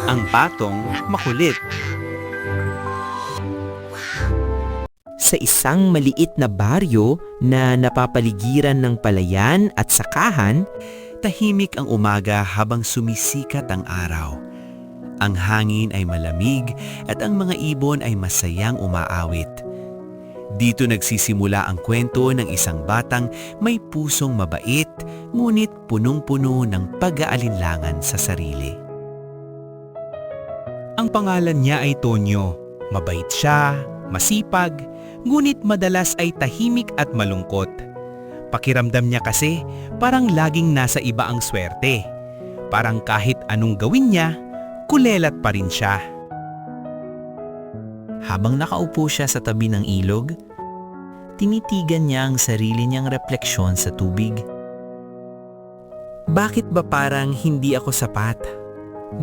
Ang patong makulit. Sa isang maliit na baryo na napapaligiran ng palayan at sakahan, Tahimik ang umaga habang sumisikat ang araw. Ang hangin ay malamig at ang mga ibon ay masayang umaawit. Dito nagsisimula ang kwento ng isang batang may pusong mabait, ngunit punong-puno ng pag-aalinlangan sa sarili. Ang pangalan niya ay Tonyo. Mabait siya, masipag, ngunit madalas ay tahimik at malungkot. Pakiramdam niya kasi parang laging nasa iba ang swerte. Parang kahit anong gawin niya, kulelat pa rin siya. habang nakaupo siya sa tabi ng ilog, tinitigan niya ang sarili niyang refleksyon sa tubig. Bakit ba parang hindi ako sapat?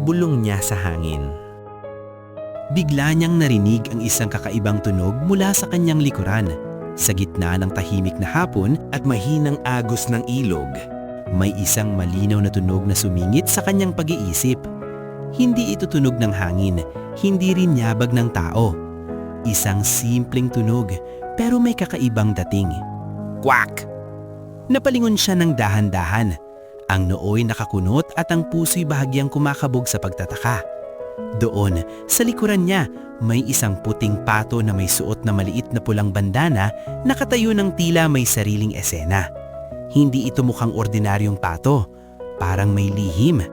Bulong niya sa hangin. Bigla niyang narinig ang isang kakaibang tunog mula sa kanyang likuran. Sa gitna ng tahimik na hapon at mahinang agos ng ilog, may isang malinaw na tunog na sumingit sa kanyang pag-iisip. Hindi ito tunog ng hangin, hindi rin yabag ng tao. Isang simpleng tunog, pero may kakaibang dating. Quack! Napalingon siya ng dahan-dahan. Ang nooy nakakunot at ang puso'y bahagyang kumakabog sa pagtataka. Doon, sa likuran niya, may isang puting pato na may suot na maliit na pulang bandana, nakatayo ng tila may sariling esena. Hindi ito mukhang ordinaryong pato. Parang may lihim,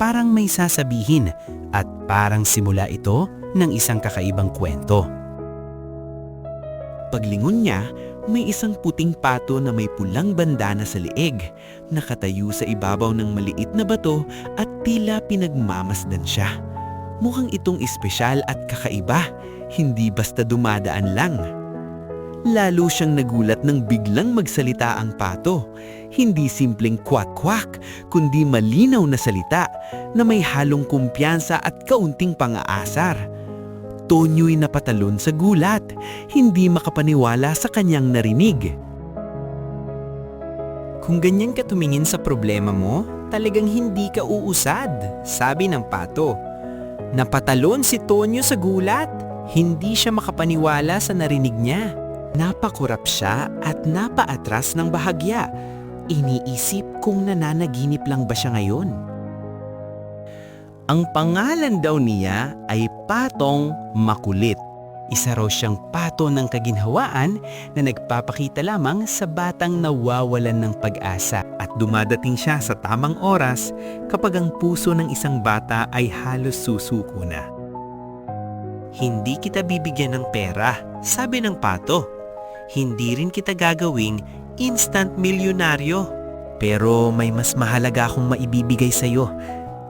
parang may sasabihin, at parang simula ito ng isang kakaibang kwento. Paglingon niya, may isang puting pato na may pulang bandana sa leeg, nakatayo sa ibabaw ng maliit na bato at tila pinagmamasdan siya. Mukhang itong espesyal at kakaiba, hindi basta dumadaan lang. Lalo siyang nagulat nang biglang magsalita ang pato. Hindi simpleng kwak-kwak, kundi malinaw na salita na may halong kumpiyansa at kaunting pang-aasar. Tonyo'y napatalon sa gulat, hindi makapaniwala sa kanyang narinig. Kung ganyan ka tumingin sa problema mo, talagang hindi ka uusad, sabi ng pato. Napatalon si Tonyo sa gulat, hindi siya makapaniwala sa narinig niya. Napakurap siya at napaatras ng bahagya. Iniisip kung nananaginip lang ba siya ngayon. Ang pangalan daw niya ay Patong Makulit. Isa raw siyang pato ng kaginhawaan na nagpapakita lamang sa batang nawawalan ng pag-asa, at dumadating siya sa tamang oras kapag ang puso ng isang bata ay halos susuko na. Hindi kita bibigyan ng pera, sabi ng pato. Hindi rin kita gagawing instant milyonaryo. Pero may mas mahalaga akong maibibigay sa'yo.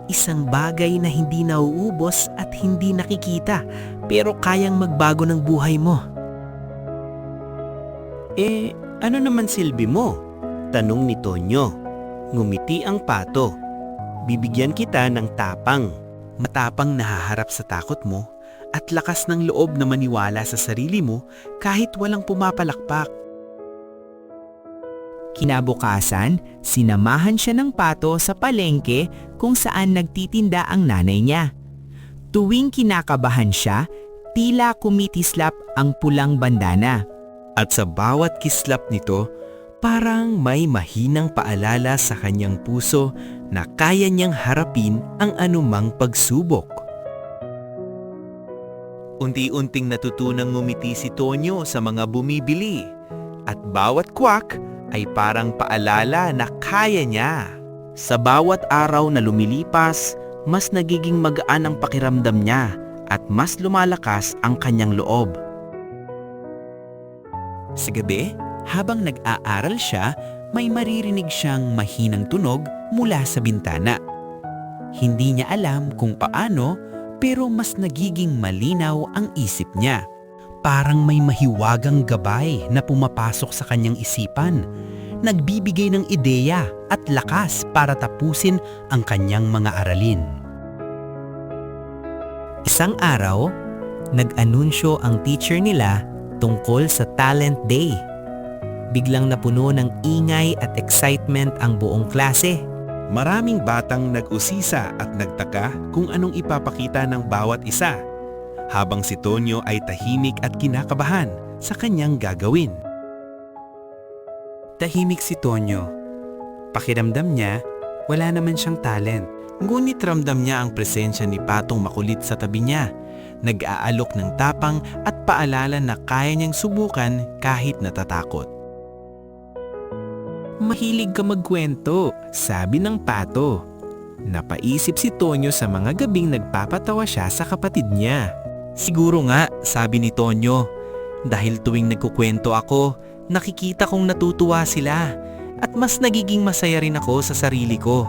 Isang bagay na hindi nauubos at hindi nakikita, pero kayang magbago ng buhay mo. Ano naman silbi mo? Tanong ni Tonyo. Ngumiti ang pato. Bibigyan kita ng tapang. Matapang na haharap sa takot mo at lakas ng loob na maniwala sa sarili mo kahit walang pumapalakpak. Kinabukasan, sinamahan siya ng pato sa palengke kung saan nagtitinda ang nanay niya. Tuwing kinakabahan siya, tila kumitislap ang pulang bandana. At sa bawat kislap nito, parang may mahinang paalala sa kanyang puso na kaya niyang harapin ang anumang pagsubok. Unti-unting natutunang ngumiti si Tonyo sa mga bumibili, at bawat kwak ay parang paalala na kaya niya. Sa bawat araw na lumilipas, mas nagiging magaan ang pakiramdam niya at mas lumalakas ang kanyang loob. Sa gabi, habang nag-aaral siya, may maririnig siyang mahinang tunog mula sa bintana. Hindi niya alam kung paano, pero mas nagiging malinaw ang isip niya. Parang may mahiwagang gabay na pumapasok sa kanyang isipan, nagbibigay ng ideya at lakas para tapusin ang kanyang mga aralin. Isang araw, nag-anunsyo ang teacher nila tungkol sa Talent Day. Biglang napuno ng ingay at excitement ang buong klase. Maraming batang nag-usisa at nagtaka kung anong ipapakita ng bawat isa, habang si Tonyo ay tahimik at kinakabahan sa kanyang gagawin. Tahimik si Tonyo. Pakiramdam niya, wala naman siyang talent. Ngunit ramdam niya ang presensya ni Patong makulit sa tabi niya. Nag-aalok ng tapang at paalala na kaya niyang subukan kahit natatakot. Mahilig ka magkwento, sabi ng Pato. Napaisip si Tonyo sa mga gabing nagpapatawa siya sa kapatid niya. Siguro nga, sabi ni Tonyo, dahil tuwing nagkukwento ako, nakikita kong natutuwa sila at mas nagiging masaya rin ako sa sarili ko.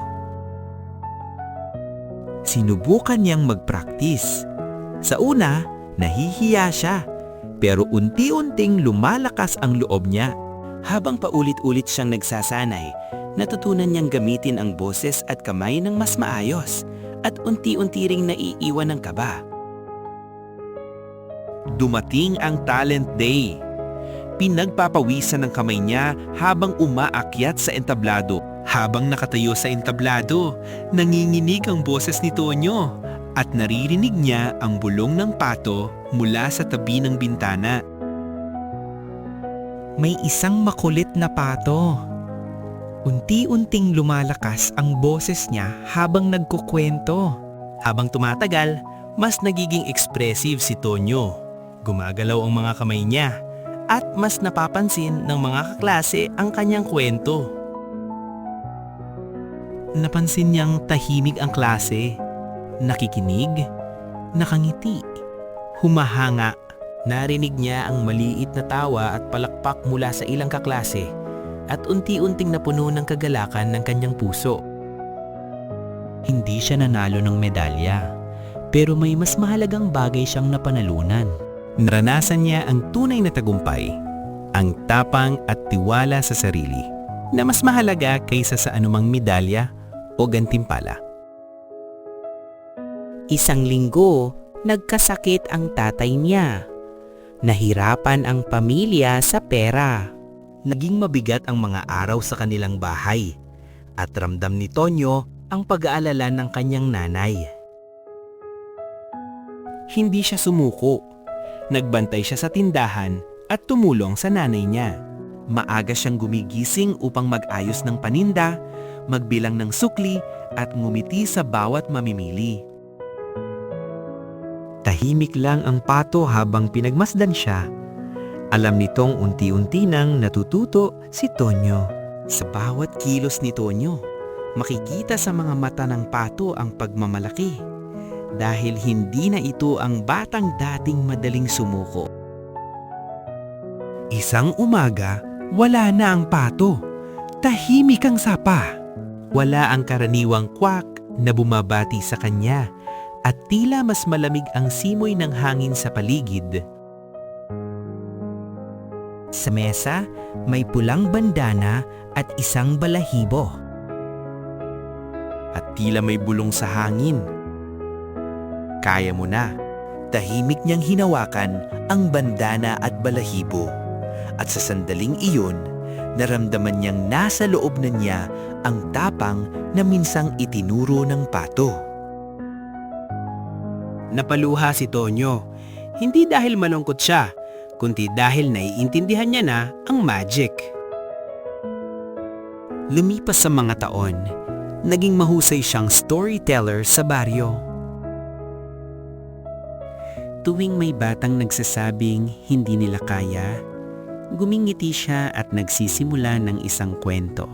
Sinubukan niyang mag-practice. Sa una, nahihiya siya, pero unti-unting lumalakas ang loob niya. Habang paulit-ulit siyang nagsasanay, natutunan niyang gamitin ang boses at kamay ng mas maayos at unti-unti ring naiiwan ng kaba. Dumating ang Talent Day. Pinagpapawisan ng kamay niya habang umaakyat sa entablado. Habang nakatayo sa entablado, nanginginig ang boses ni Tonyo at naririnig niya ang bulong ng Pato mula sa tabi ng bintana. May isang makulit na pato. Unti-unting lumalakas ang boses niya habang nagkukwento. Habang tumatagal, mas nagiging expressive si Tonyo. Gumagalaw ang mga kamay niya at mas napapansin ng mga kaklase ang kanyang kwento. Napansin niyang tahimik ang klase, nakikinig, nakangiti, humahanga. Narinig niya ang maliit na tawa at palakpak mula sa ilang kaklase at unti-unting napuno ng kagalakan ng kanyang puso. Hindi siya nanalo ng medalya, pero may mas mahalagang bagay siyang napanalunan. Naranasan niya ang tunay na tagumpay, ang tapang at tiwala sa sarili, na mas mahalaga kaysa sa anumang medalya o gantimpala. Isang linggo, nagkasakit ang tatay niya. Nahirapan ang pamilya sa pera. Naging mabigat ang mga araw sa kanilang bahay at ramdam ni Tonyo ang pag-aalala ng kanyang nanay. Hindi siya sumuko. Nagbantay siya sa tindahan at tumulong sa nanay niya. Maaga siyang gumigising upang mag-ayos ng paninda, magbilang ng sukli at ngumiti sa bawat mamimili. Tahimik lang ang Pato habang pinagmasdan siya. Alam nitong unti-unti nang natututo si Tonyo. Sa bawat kilos ni Tonyo, makikita sa mga mata ng Pato ang pagmamalaki. Dahil hindi na ito ang batang dating madaling sumuko. Isang umaga, wala na ang pato. Tahimik ang sapa. Wala ang karaniwang kwak na bumabati sa kanya at tila mas malamig ang simoy ng hangin sa paligid. Sa mesa, may pulang bandana at isang balahibo. At tila may bulong sa hangin. Kaya mo na. Tahimik niyang hinawakan ang bandana at balahibo. At sa sandaling iyon, naramdaman niyang nasa loob na niya ang tapang na minsang itinuro ng Pato. Napaluha si Tonyo, hindi dahil malungkot siya, kundi dahil naiintindihan niya na ang magic. Lumipas sa mga taon, naging mahusay siyang storyteller sa baryo. Tuwing may batang nagsasabing hindi nila kaya, gumingiti siya at nagsisimula ng isang kwento.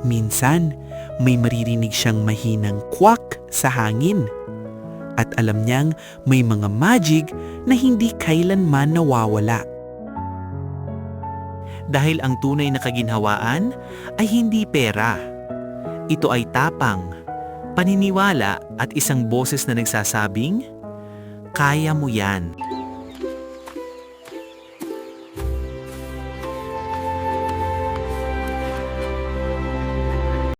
Minsan, may maririnig siyang mahinang kwak sa hangin. At alam niyang may mga magic na hindi kailanman nawawala. Dahil ang tunay na kaginhawaan ay hindi pera. Ito ay tapang, paniniwala at isang boses na nagsasabing, "Kaya mo yan."